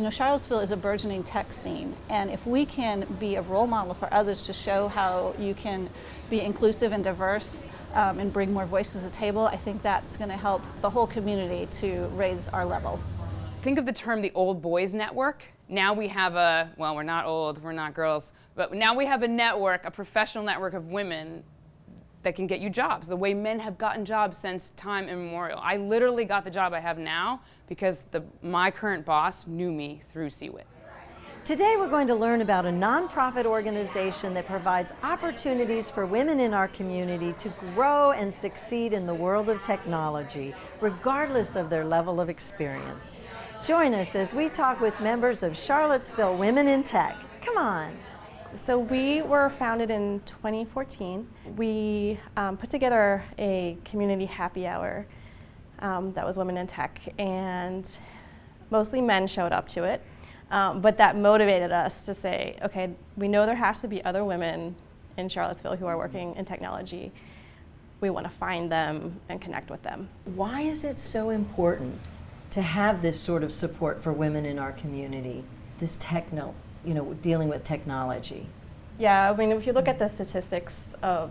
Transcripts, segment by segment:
Charlottesville is a burgeoning tech scene, and if we can be a role model for others to show how you can be inclusive and diverse and bring more voices to the table, I think that's going to help the whole community to raise our level. Think of the term the old boys network. Now we have we're not old, we're not girls, but now we have a network, a professional network of women that can get you jobs, the way men have gotten jobs since time immemorial. I literally got the job I have now because my current boss knew me through CWIT. Today we're going to learn about a nonprofit organization that provides opportunities for women in our community to grow and succeed in the world of technology, regardless of their level of experience. Join us as we talk with members of Charlottesville Women in Tech. Come on. So we were founded in 2014. We put together a community happy hour that was Women in Tech, and mostly men showed up to it. But that motivated us to say, okay, we know there has to be other women in Charlottesville who are working in technology. We want to find them and connect with them. Why is it so important to have this sort of support for women in our community, this dealing with technology? Yeah, I mean, if you look at the statistics of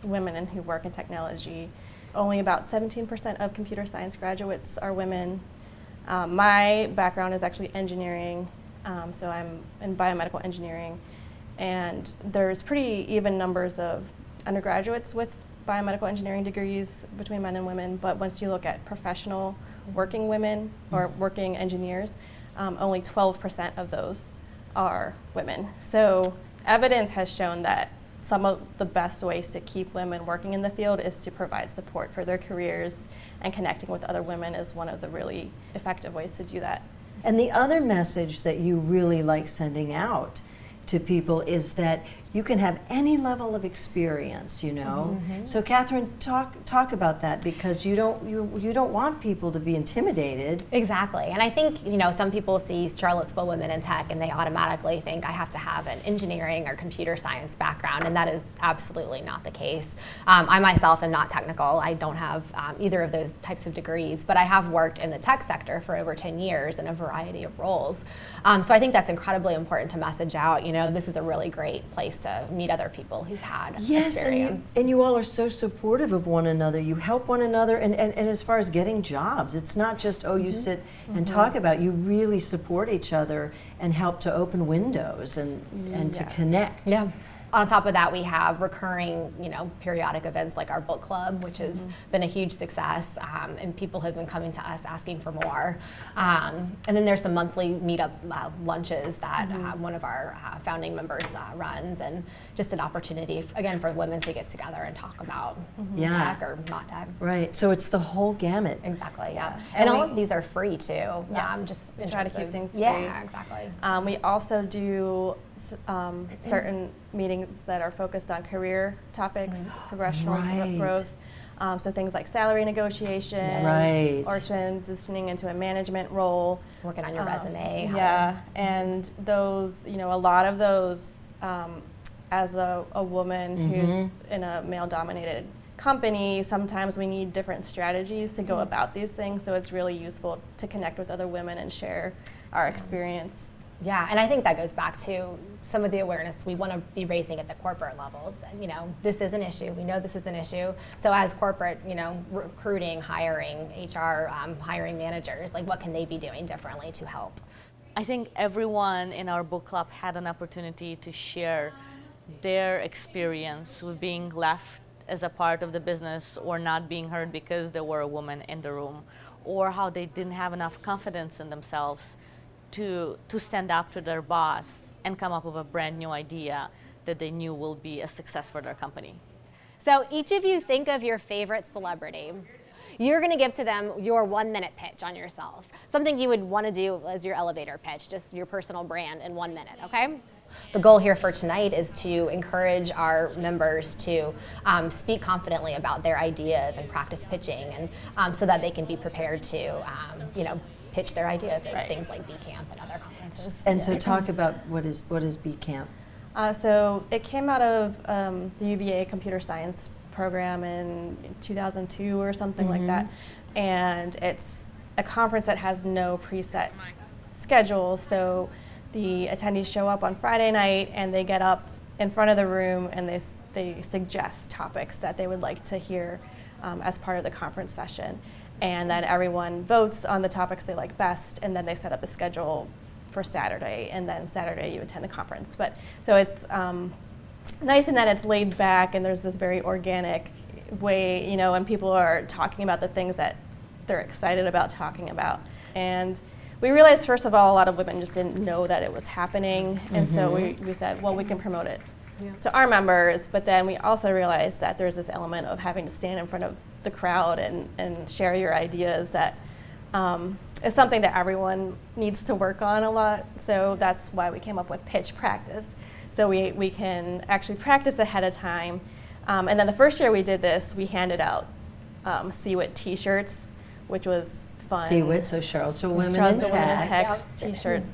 women who work in technology, only about 17% of computer science graduates are women. My background is actually engineering, so I'm in biomedical engineering, and there's pretty even numbers of undergraduates with biomedical engineering degrees between men and women, but once you look at professional working women or working engineers, only 12% of those are women. So evidence has shown that some of the best ways to keep women working in the field is to provide support for their careers, and connecting with other women is one of the really effective ways to do that. And the other message that you really like sending out to people is that you can have any level of experience, Mm-hmm. So Catherine, talk about that, because you don't want people to be intimidated. Exactly, and I think some people see Charlottesville Women in Tech and they automatically think I have to have an engineering or computer science background, and that is absolutely not the case. I myself am not technical. I don't have either of those types of degrees, but I have worked in the tech sector for over 10 years in a variety of roles. So I think that's incredibly important to message out. This is a really great place to meet other people who've had experience. And you all are so supportive of one another. You help one another, and as far as getting jobs, it's not just, you sit and talk about it. You really support each other and help to open windows and to connect. Yeah. On top of that, we have recurring, periodic events like our book club, which has been a huge success, and people have been coming to us asking for more. And then there's some monthly meetup lunches that one of our founding members runs, and just an opportunity, again, for women to get together and talk about tech or not tech. Right, so it's the whole gamut. Exactly, yeah. And all of these are free too. Just try to keep things free. Yeah, exactly. We also do certain meetings that are focused on career topics, professional growth. So things like salary negotiation, or transitioning into a management role. Working on your resume. Yeah, and those, a lot of those, as a woman who's in a male-dominated company, sometimes we need different strategies to go about these things, so it's really useful to connect with other women and share our experience. Yeah, and I think that goes back to some of the awareness we want to be raising at the corporate levels. This is an issue. We know this is an issue. So as corporate, recruiting, hiring, HR, hiring managers, what can they be doing differently to help? I think everyone in our book club had an opportunity to share their experience with being left as a part of the business or not being heard because there were a woman in the room, or how they didn't have enough confidence in themselves to stand up to their boss and come up with a brand new idea that they knew will be a success for their company. So each of you think of your favorite celebrity. You're going to give to them your 1-minute pitch on yourself. Something you would want to do as your elevator pitch, just your personal brand in 1 minute, okay? The goal here for tonight is to encourage our members to speak confidently about their ideas and practice pitching, and so that they can be prepared to, pitch their ideas at things like B Camp and other conferences. And so talk about what is B Camp? So it came out of the UVA computer science program in 2002 or something like that. And it's a conference that has no preset schedule. So the attendees show up on Friday night and they get up in front of the room and they suggest topics that they would like to hear as part of the conference session. And then everyone votes on the topics they like best, and then they set up the schedule for Saturday, and then Saturday you attend the conference. But so it's nice in that it's laid back and there's this very organic way, you know, and people are talking about the things that they're excited about talking about. And we realized, first of all, a lot of women just didn't know that it was happening, and so we said, well, we can promote it to our members, but then we also realized that there's this element of having to stand in front of the crowd and share your ideas that is something that everyone needs to work on a lot. So that's why we came up with pitch practice. So we can actually practice ahead of time. And then the first year we did this, we handed out CWIT t-shirts, which was fun. CWIT, so Charlottesville Women in Charlottesville Women in Tech. Tech t-shirts.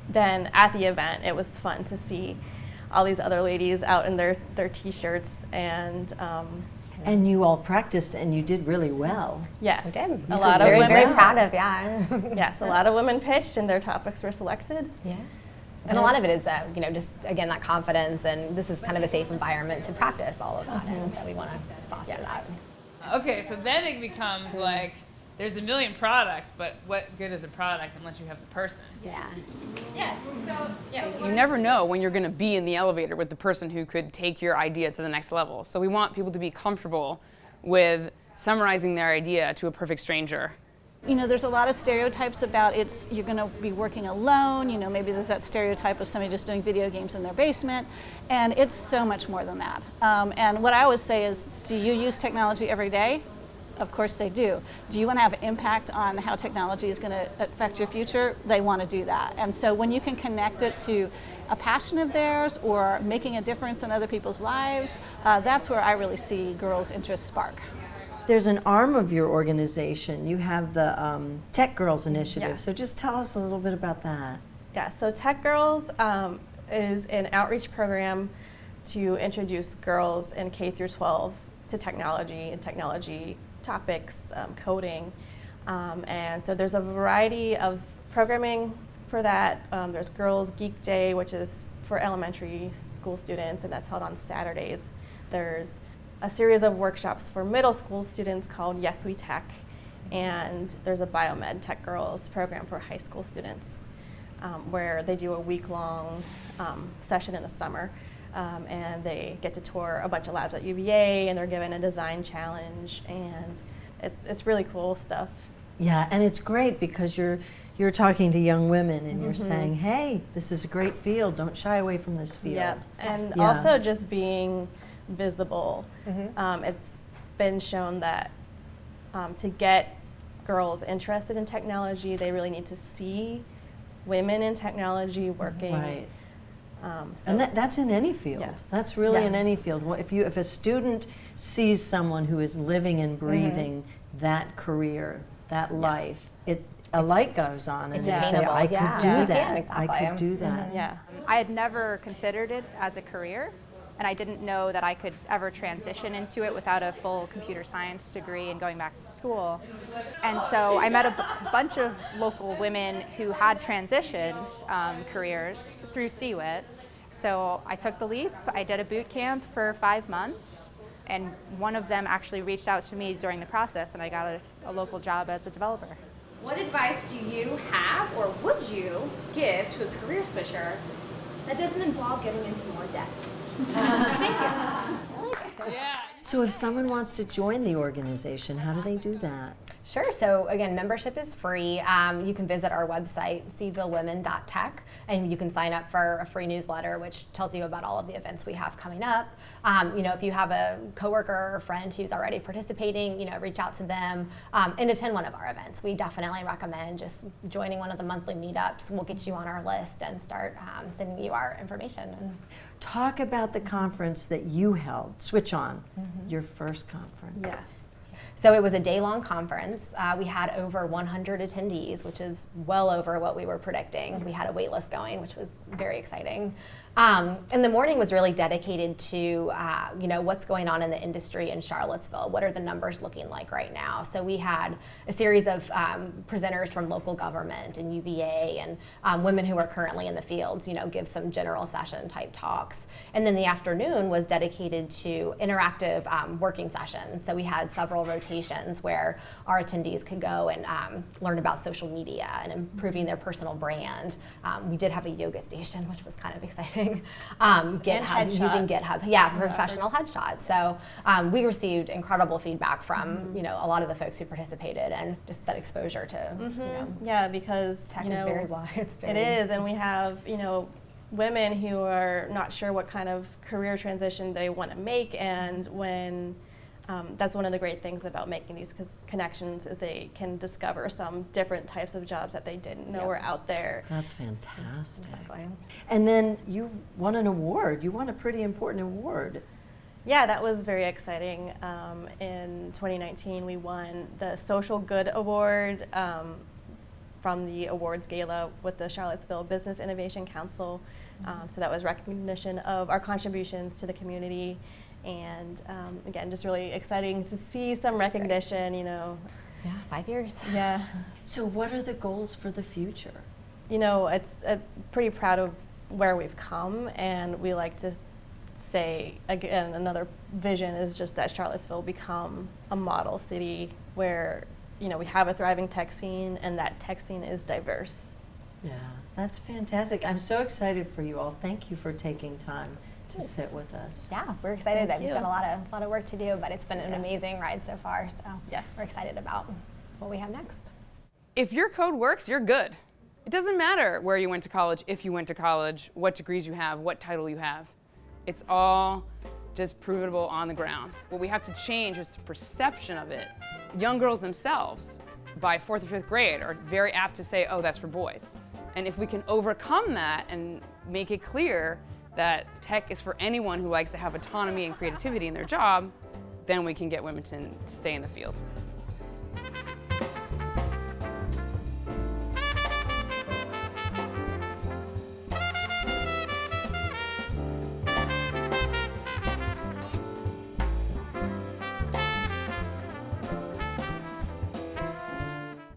Then at the event, it was fun to see all these other ladies out in their t-shirts, and And you all practiced and you did really well. yes, Did. a lot of Very, women. very proud of, yeah. Yes, a lot of women pitched and their topics were selected. Yeah. And a lot of it is, you know, just again that confidence, and this is kind of a safe environment to practice all of that, and so we want to foster that. Okay, so then it becomes like there's a million products, but what good is a product unless you have the person? Yeah. You never know when you're going to be in the elevator with the person who could take your idea to the next level. So we want people to be comfortable with summarizing their idea to a perfect stranger. You know, there's a lot of stereotypes about you're going to be working alone. You know, maybe there's that stereotype of somebody just doing video games in their basement, and it's so much more than that. And what I always say is, do you use technology every day? Of course they do. Do you want to have an impact on how technology is going to affect your future? They want to do that. And so when you can connect it to a passion of theirs or making a difference in other people's lives, that's where I really see girls' interest spark. There's an arm of your organization. You have the Tech Girls Initiative. Yes. So just tell us a little bit about that. Yeah, so Tech Girls is an outreach program to introduce girls in K through 12 to technology and technology topics, coding, and so there's a variety of programming for that. There's Girls Geek Day, which is for elementary school students, and that's held on Saturdays. There's a series of workshops for middle school students called Yes We Tech, and there's a Biomed Tech Girls program for high school students, where they do a week-long session in the summer. And they get to tour a bunch of labs at UVA, and they're given a design challenge, and it's really cool stuff. Yeah, and it's great because you're talking to young women and you're saying, hey, this is a great field. Don't shy away from this field. Yeah, and Yeah. also just being visible. It's been shown that to get girls interested in technology, they really need to see women in technology working. Right. So And that's in any field. Yes. That's really in Yes. any field. Well, if a student sees someone who is living and breathing that career, that life, a light goes on, and It's they say, attainable, I yeah. could do You that. can, I could exactly. do that. yeah. I had never considered it as a career, and I didn't know that I could ever transition into it without a full computer science degree and going back to school. And so I met a bunch of local women who had transitioned careers through CWIT. So I took the leap. I did a boot camp for 5 months, and one of them actually reached out to me during the process, and I got a local job as a developer. What advice do you have or would you give to a career switcher that doesn't involve getting into more debt? Thank you. Yeah. So if someone wants to join the organization, how do they do that? Sure. So again, membership is free. You can visit our website, cvillewomen.tech, and you can sign up for a free newsletter, which tells you about all of the events we have coming up. You know, if you have a coworker or friend who's already participating, you know, reach out to them and attend one of our events. We definitely recommend just joining one of the monthly meetups. We'll get you on our list and start sending you our information. Talk about the conference that you held, Switch On, your first conference. Yes. So it was a day-long conference. We had over 100 attendees, which is well over what we were predicting. We had a wait list going, which was very exciting. And the morning was really dedicated to, what's going on in the industry in Charlottesville. What are the numbers looking like right now? So we had a series of presenters from local government and UVA and women who are currently in the fields, give some general session type talks. And then the afternoon was dedicated to interactive working sessions. So we had several rotations where our attendees could go and learn about social media and improving their personal brand. We did have a yoga station, which was kind of exciting. GitHub, using GitHub, professional headshots. So we received incredible feedback from a lot of the folks who participated, and just that exposure to Yeah, because tech is very wide. It is, and we have women who are not sure what kind of career transition they want to make, and when that's one of the great things about making these connections is they can discover some different types of jobs that they didn't know were out there. That's fantastic. Exactly. And then you won an award. You won a pretty important award. Yeah, that was very exciting. In 2019, we won the Social Good Award from the awards gala with the Charlottesville Business Innovation Council. So that was recognition of our contributions to the community. And again, just really exciting to see some recognition, Yeah, 5 years. Yeah. So what are the goals for the future? It's pretty proud of where we've come, and we like to say, again, another vision is just that Charlottesville become a model city where, we have a thriving tech scene, and that tech scene is diverse. Yeah, that's fantastic. I'm so excited for you all. Thank you for taking time to sit with us. Yeah, we're excited. Thank We've you. got a lot of work to do, but it's been an amazing ride so far. So Yes. we're excited about what we have next. If your code works, you're good. It doesn't matter where you went to college, if you went to college, what degrees you have, what title you have. It's all just provable on the ground. What we have to change is the perception of it. Young girls themselves, by 4th or 5th grade, are very apt to say, oh, that's for boys. And if we can overcome that and make it clear that tech is for anyone who likes to have autonomy and creativity in their job, then we can get women to stay in the field.